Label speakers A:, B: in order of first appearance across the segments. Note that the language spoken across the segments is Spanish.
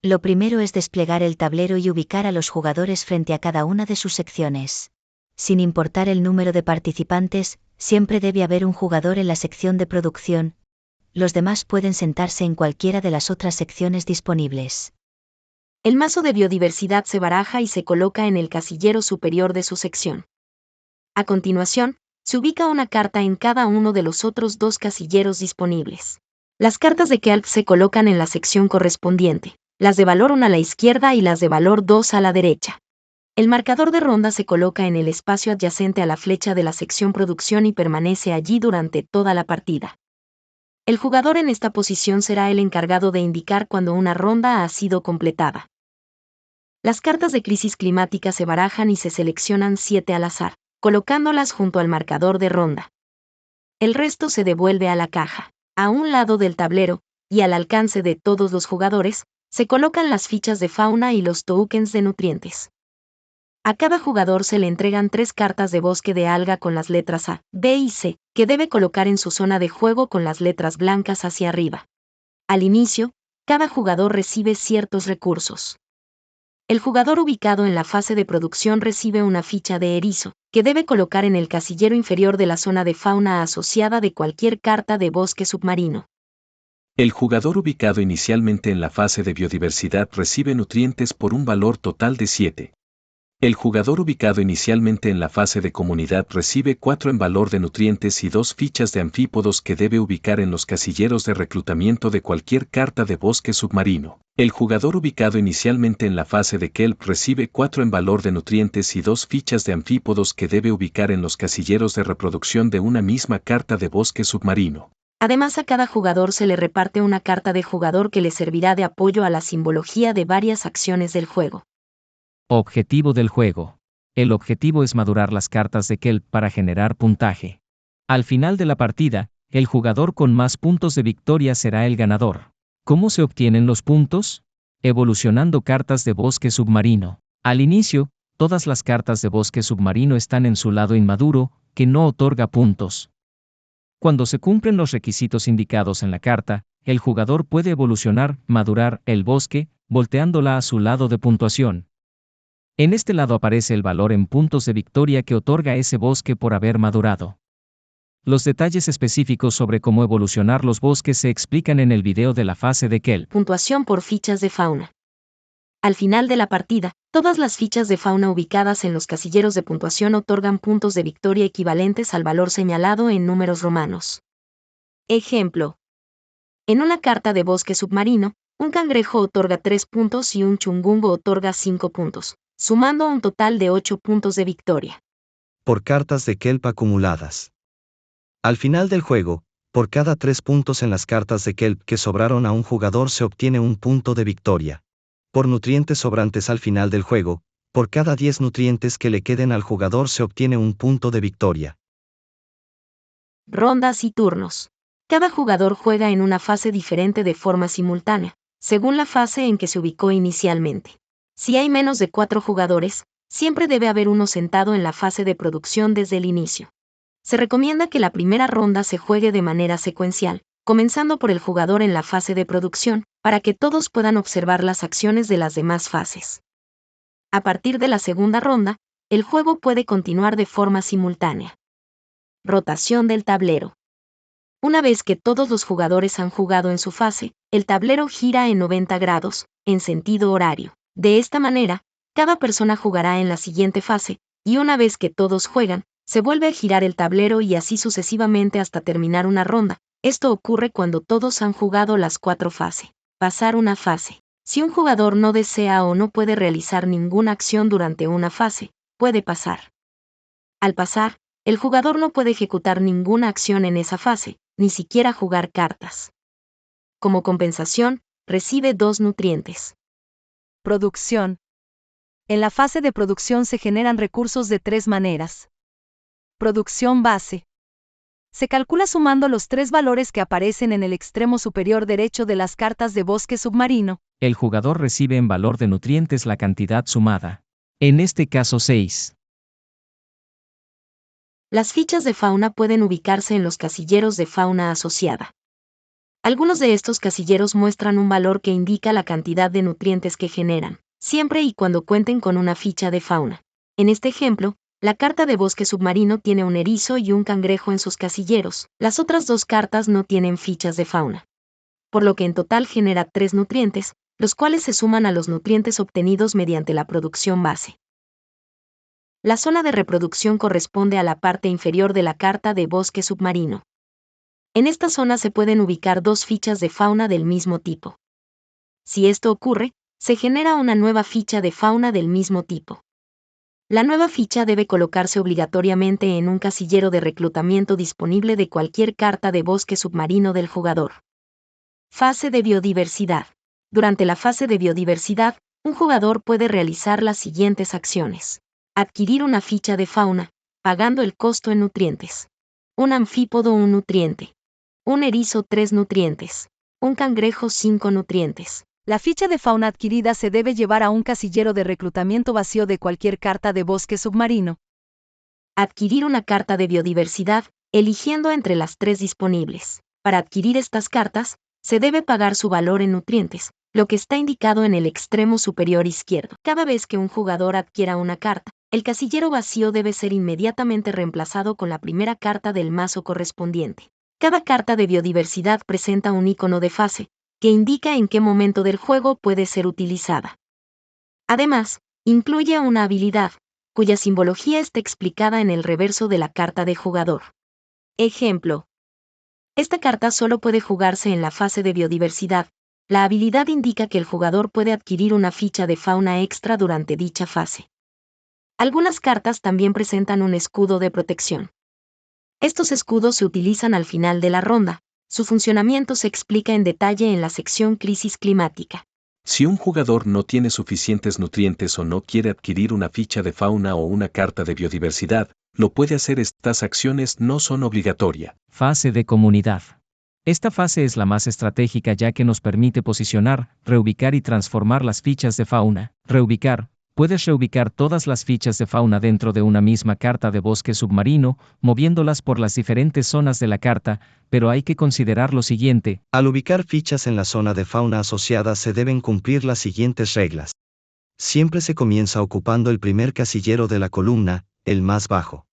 A: Lo primero es desplegar el tablero y ubicar a los jugadores frente a cada una de sus secciones. Sin importar el número de participantes, siempre debe haber un jugador en la sección de producción. Los demás pueden sentarse en cualquiera de las otras secciones disponibles.
B: El mazo de biodiversidad se baraja y se coloca en el casillero superior de su sección. A continuación, se ubica una carta en cada uno de los otros dos casilleros disponibles. Las cartas de Kelp se colocan en la sección correspondiente, las de valor 1 a la izquierda y las de valor 2 a la derecha. El marcador de ronda se coloca en el espacio adyacente a la flecha de la sección producción y permanece allí durante toda la partida. El jugador en esta posición será el encargado de indicar cuando una ronda ha sido completada. Las cartas de crisis climática se barajan y se seleccionan 7 al azar, colocándolas junto al marcador de ronda. El resto se devuelve a la caja. A un lado del tablero, y al alcance de todos los jugadores, se colocan las fichas de fauna y los tokens de nutrientes. A cada jugador se le entregan 3 cartas de bosque de alga con las letras A, B y C, que debe colocar en su zona de juego con las letras blancas hacia arriba. Al inicio, cada jugador recibe ciertos recursos. El jugador ubicado en la fase de producción recibe una ficha de erizo, que debe colocar en el casillero inferior de la zona de fauna asociada de cualquier carta de bosque submarino.
C: El jugador ubicado inicialmente en la fase de biodiversidad recibe nutrientes por un valor total de 7. El jugador ubicado inicialmente en la fase de comunidad recibe 4 en valor de nutrientes y 2 fichas de anfípodos que debe ubicar en los casilleros de reclutamiento de cualquier carta de bosque submarino. El jugador ubicado inicialmente en la fase de kelp recibe 4 en valor de nutrientes y 2 fichas de anfípodos que debe ubicar en los casilleros de reproducción de una misma carta de bosque submarino.
B: Además, a cada jugador se le reparte una carta de jugador que le servirá de apoyo a la simbología de varias acciones del juego.
D: Objetivo del juego. El objetivo es madurar las cartas de kelp para generar puntaje. Al final de la partida, el jugador con más puntos de victoria será el ganador. ¿Cómo se obtienen los puntos? Evolucionando cartas de bosque submarino. Al inicio, todas las cartas de bosque submarino están en su lado inmaduro, que no otorga puntos. Cuando se cumplen los requisitos indicados en la carta, el jugador puede evolucionar, madurar, el bosque, volteándola a su lado de puntuación. En este lado aparece el valor en puntos de victoria que otorga ese bosque por haber madurado. Los detalles específicos sobre cómo evolucionar los bosques se explican en el video de la fase de kelp.
B: Puntuación por fichas de fauna. Al final de la partida, todas las fichas de fauna ubicadas en los casilleros de puntuación otorgan puntos de victoria equivalentes al valor señalado en números romanos. Ejemplo. En una carta de bosque submarino, un cangrejo otorga 3 puntos y un chungumbo otorga 5 puntos, sumando un total de 8 puntos de victoria.
E: Por cartas de kelp acumuladas. Al final del juego, por cada 3 puntos en las cartas de kelp que sobraron a un jugador se obtiene un punto de victoria. Por nutrientes sobrantes al final del juego, por cada 10 nutrientes que le queden al jugador se obtiene un punto de victoria.
B: Rondas y turnos. Cada jugador juega en una fase diferente de forma simultánea, según la fase en que se ubicó inicialmente. Si hay menos de 4 jugadores, siempre debe haber uno sentado en la fase de producción desde el inicio. Se recomienda que la primera ronda se juegue de manera secuencial, comenzando por el jugador en la fase de producción, para que todos puedan observar las acciones de las demás fases. A partir de la segunda ronda, el juego puede continuar de forma simultánea. Rotación del tablero. Una vez que todos los jugadores han jugado en su fase, el tablero gira en 90 grados, en sentido horario. De esta manera, cada persona jugará en la siguiente fase, y una vez que todos juegan, se vuelve a girar el tablero y así sucesivamente hasta terminar una ronda. Esto ocurre cuando todos han jugado las 4 fases. Pasar una fase. Si un jugador no desea o no puede realizar ninguna acción durante una fase, puede pasar. Al pasar, el jugador no puede ejecutar ninguna acción en esa fase, ni siquiera jugar cartas. Como compensación, recibe 2 nutrientes.
F: Producción. En la fase de producción se generan recursos de 3 maneras. Producción base. Se calcula sumando los 3 valores que aparecen en el extremo superior derecho de las cartas de bosque submarino.
D: El jugador recibe en valor de nutrientes la cantidad sumada. En este caso 6.
B: Las fichas de fauna pueden ubicarse en los casilleros de fauna asociada. Algunos de estos casilleros muestran un valor que indica la cantidad de nutrientes que generan, siempre y cuando cuenten con una ficha de fauna. En este ejemplo, la carta de bosque submarino tiene un erizo y un cangrejo en sus casilleros. Las otras dos cartas no tienen fichas de fauna, por lo que en total genera 3 nutrientes, los cuales se suman a los nutrientes obtenidos mediante la producción base. La zona de reproducción corresponde a la parte inferior de la carta de bosque submarino. En esta zona se pueden ubicar 2 fichas de fauna del mismo tipo. Si esto ocurre, se genera una nueva ficha de fauna del mismo tipo. La nueva ficha debe colocarse obligatoriamente en un casillero de reclutamiento disponible de cualquier carta de bosque submarino del jugador. Fase de biodiversidad. Durante la fase de biodiversidad, un jugador puede realizar las siguientes acciones. Adquirir una ficha de fauna, pagando el costo en nutrientes. Un anfípodo 1 nutriente. Un erizo 3 nutrientes. Un cangrejo 5 nutrientes.
F: La ficha de fauna adquirida se debe llevar a un casillero de reclutamiento vacío de cualquier carta de bosque submarino.
B: Adquirir una carta de biodiversidad, eligiendo entre las 3 disponibles. Para adquirir estas cartas, se debe pagar su valor en nutrientes, lo que está indicado en el extremo superior izquierdo. Cada vez que un jugador adquiera una carta, el casillero vacío debe ser inmediatamente reemplazado con la primera carta del mazo correspondiente. Cada carta de biodiversidad presenta un icono de fase, que indica en qué momento del juego puede ser utilizada. Además, incluye una habilidad, cuya simbología está explicada en el reverso de la carta de jugador. Ejemplo. Esta carta solo puede jugarse en la fase de biodiversidad. La habilidad indica que el jugador puede adquirir una ficha de fauna extra durante dicha fase. Algunas cartas también presentan un escudo de protección. Estos escudos se utilizan al final de la ronda. Su funcionamiento se explica en detalle en la sección Crisis climática.
C: Si un jugador no tiene suficientes nutrientes o no quiere adquirir una ficha de fauna o una carta de biodiversidad, lo puede hacer. Estas acciones no son obligatorias.
D: Fase de comunidad. Esta fase es la más estratégica ya que nos permite posicionar, reubicar y transformar las fichas de fauna. Reubicar. Puedes reubicar todas las fichas de fauna dentro de una misma carta de bosque submarino, moviéndolas por las diferentes zonas de la carta, pero hay que considerar lo siguiente.
E: Al ubicar fichas en la zona de fauna asociada se deben cumplir las siguientes reglas. Siempre se comienza ocupando el primer casillero de la columna, el más bajo.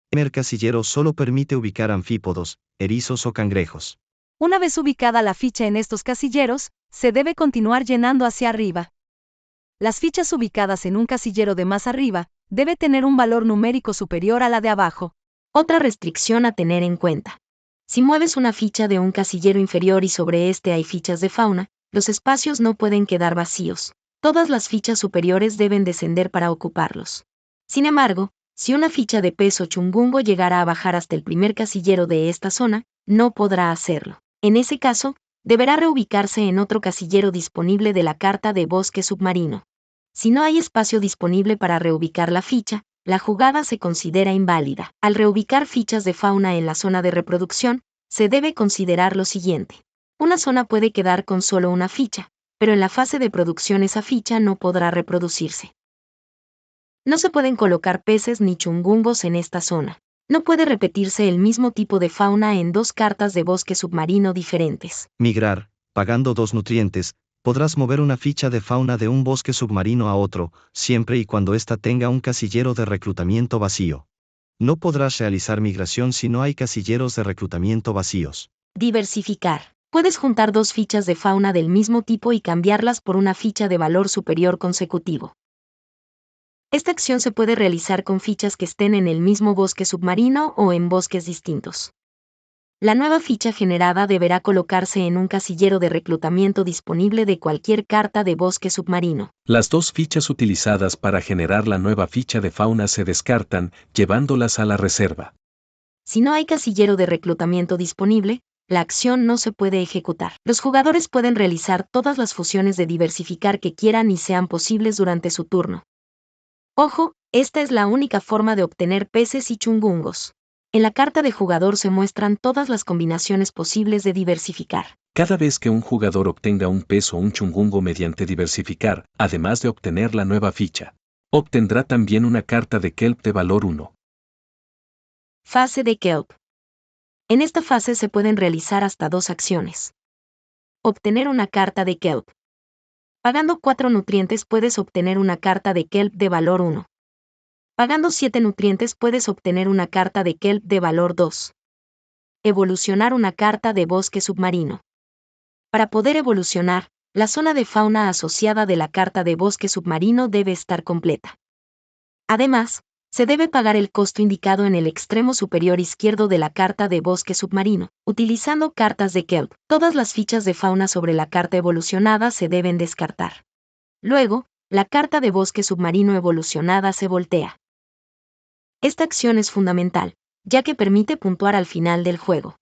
E: El primer casillero solo permite ubicar anfípodos, erizos o cangrejos.
F: Una vez ubicada la ficha en estos casilleros, se debe continuar llenando hacia arriba. Las fichas ubicadas en un casillero de más arriba, debe tener un valor numérico superior a la de abajo.
B: Otra restricción a tener en cuenta. Si mueves una ficha de un casillero inferior y sobre este hay fichas de fauna, los espacios no pueden quedar vacíos. Todas las fichas superiores deben descender para ocuparlos. Sin embargo, si una ficha de peso chungungo llegara a bajar hasta el primer casillero de esta zona, no podrá hacerlo. En ese caso, deberá reubicarse en otro casillero disponible de la carta de bosque submarino. Si no hay espacio disponible para reubicar la ficha, la jugada se considera inválida. Al reubicar fichas de fauna en la zona de reproducción, se debe considerar lo siguiente. Una zona puede quedar con solo una ficha, pero en la fase de producción esa ficha no podrá reproducirse. No se pueden colocar peces ni chungumbos en esta zona. No puede repetirse el mismo tipo de fauna en 2 cartas de bosque submarino diferentes.
E: Migrar, pagando 2 nutrientes, podrás mover una ficha de fauna de un bosque submarino a otro, siempre y cuando ésta tenga un casillero de reclutamiento vacío. No podrás realizar migración si no hay casilleros de reclutamiento vacíos.
B: Diversificar. Puedes juntar 2 fichas de fauna del mismo tipo y cambiarlas por una ficha de valor superior consecutivo. Esta acción se puede realizar con fichas que estén en el mismo bosque submarino o en bosques distintos. La nueva ficha generada deberá colocarse en un casillero de reclutamiento disponible de cualquier carta de bosque submarino.
C: Las 2 fichas utilizadas para generar la nueva ficha de fauna se descartan, llevándolas a la reserva.
B: Si no hay casillero de reclutamiento disponible, la acción no se puede ejecutar. Los jugadores pueden realizar todas las fusiones de diversificar que quieran y sean posibles durante su turno. Ojo, esta es la única forma de obtener peces y chungungos. En la carta de jugador se muestran todas las combinaciones posibles de diversificar.
C: Cada vez que un jugador obtenga un pez o un chungungo mediante diversificar, además de obtener la nueva ficha, obtendrá también una carta de kelp de valor 1.
B: Fase de kelp. En esta fase se pueden realizar hasta 2 acciones. Obtener una carta de Kelp. Pagando 4 nutrientes puedes obtener una carta de Kelp de valor 1. Pagando 7 nutrientes puedes obtener una carta de Kelp de valor 2. Evolucionar una carta de bosque submarino. Para poder evolucionar, la zona de fauna asociada de la carta de bosque submarino debe estar completa. Además, se debe pagar el costo indicado en el extremo superior izquierdo de la carta de bosque submarino, utilizando cartas de Kelp. Todas las fichas de fauna sobre la carta evolucionada se deben descartar. Luego, la carta de bosque submarino evolucionada se voltea. Esta acción es fundamental, ya que permite puntuar al final del juego.